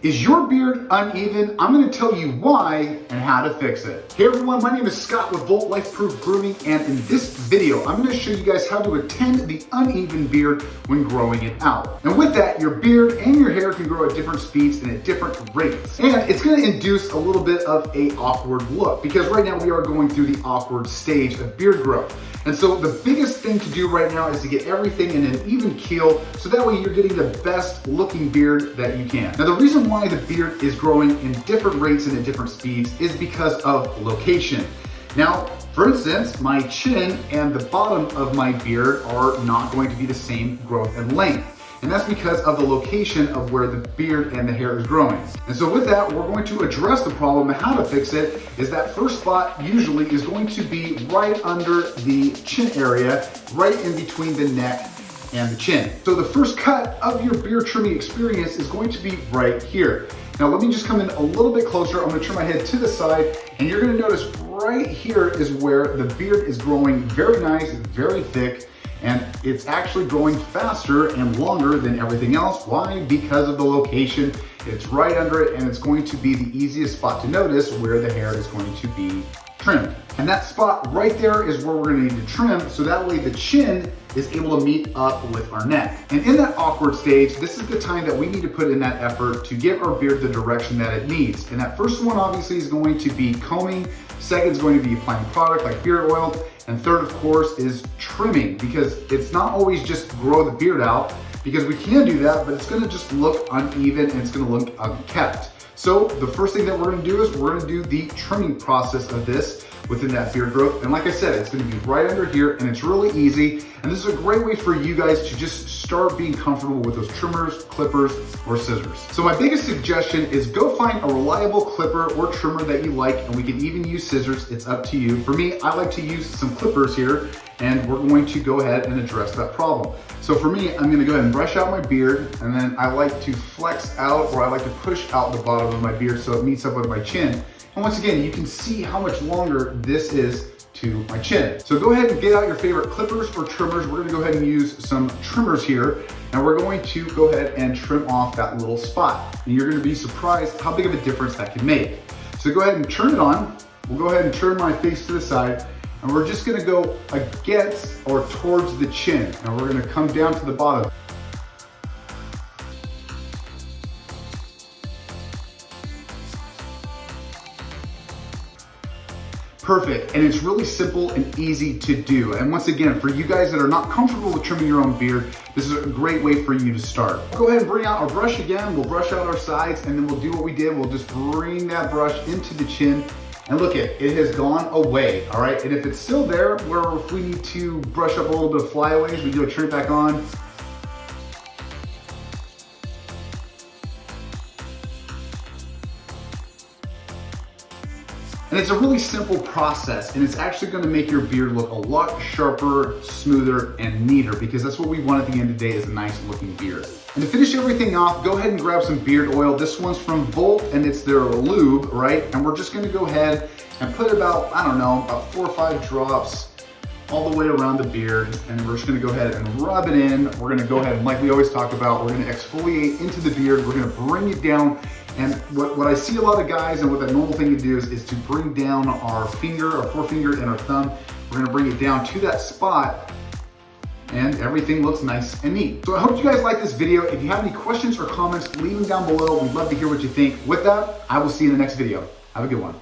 Is your beard uneven? I'm gonna tell you why and how to fix it. Hey everyone, my name is Scott with Volt Life Proof Grooming, and in this video, I'm gonna show you guys how to attend the uneven beard when growing it out. And with that, your beard and your hair can grow at different speeds and at different rates. And it's gonna induce a little bit of an awkward look because right now we are going through the awkward stage of beard growth. And so the biggest thing to do right now is to get everything in an even keel so that way you're getting the best looking beard that you can. Now the reason why the beard is growing in different rates and at different speeds is because of location. Now, for instance, my chin and the bottom of my beard are not going to be the same growth and length. And that's because of the location of where the beard and the hair is growing. And so with that, we're going to address the problem, and how to fix it is that first spot usually is going to be right under the chin area, right in between the neck and the chin. So the first cut of your beard trimming experience is going to be right here. Now let me just come in a little bit closer. I'm gonna turn my head to the side, and you're gonna notice right here is where the beard is growing very nice, very thick, and it's actually growing faster and longer than everything else. Why? Because of the location. It's right under it, and it's going to be the easiest spot to notice where the hair is going to be trimmed. And that spot right there is where we're gonna need to trim, so that way the chin is able to meet up with our neck. And in that awkward stage, this is the time that we need to put in that effort to give our beard the direction that it needs. And that first one obviously is going to be combing, second is going to be applying product like beard oil, and third, of course, is trimming, because it's not always just grow the beard out, because we can do that, but it's gonna just look uneven and it's gonna look unkept. So the first thing that we're gonna do is we're gonna do the trimming process of this within that beard growth. And like I said, it's gonna be right under here, and it's really easy. And this is a great way for you guys to just start being comfortable with those trimmers, clippers, or scissors. So my biggest suggestion is go find a reliable clipper or trimmer that you like, and we can even use scissors, it's up to you. For me, I like to use some clippers here, and we're going to go ahead and address that problem. So for me, I'm gonna go ahead and brush out my beard, and then I like to flex out, or I like to push out the bottom of my beard so it meets up with my chin. And once again, you can see how much longer this is to my chin. So go ahead and get out your favorite clippers or trimmers. We're gonna go ahead and use some trimmers here, and we're going to go ahead and trim off that little spot. And you're gonna be surprised how big of a difference that can make. So go ahead and turn it on. We'll go ahead and turn my face to the side, and we're just gonna go against or towards the chin. And we're gonna come down to the bottom. Perfect, and it's really simple and easy to do. And once again, for you guys that are not comfortable with trimming your own beard, this is a great way for you to start. Go ahead and bring out our brush again. We'll brush out our sides, and then we'll do what we did. We'll just bring that brush into the chin, and look it has gone away, all right? And if it's still there, where if we need to brush up a little bit of flyaways, we do turn it back on. And it's a really simple process, and it's actually gonna make your beard look a lot sharper, smoother, and neater, because that's what we want at the end of the day, is a nice looking beard. And to finish everything off, go ahead and grab some beard oil. This one's from Volt, and it's their lube, right? And we're just gonna go ahead and put about, I don't know, about 4 or 5 drops all the way around the beard, and we're just gonna go ahead and rub it in. We're gonna go ahead and, like we always talk about, we're gonna exfoliate into the beard. We're gonna bring it down. And what I see a lot of guys, and what that normal thing to do is to bring down our finger, our forefinger, and our thumb. We're gonna bring it down to that spot, and everything looks nice and neat. So I hope you guys like this video. If you have any questions or comments, leave them down below. We'd love to hear what you think. With that, I will see you in the next video. Have a good one.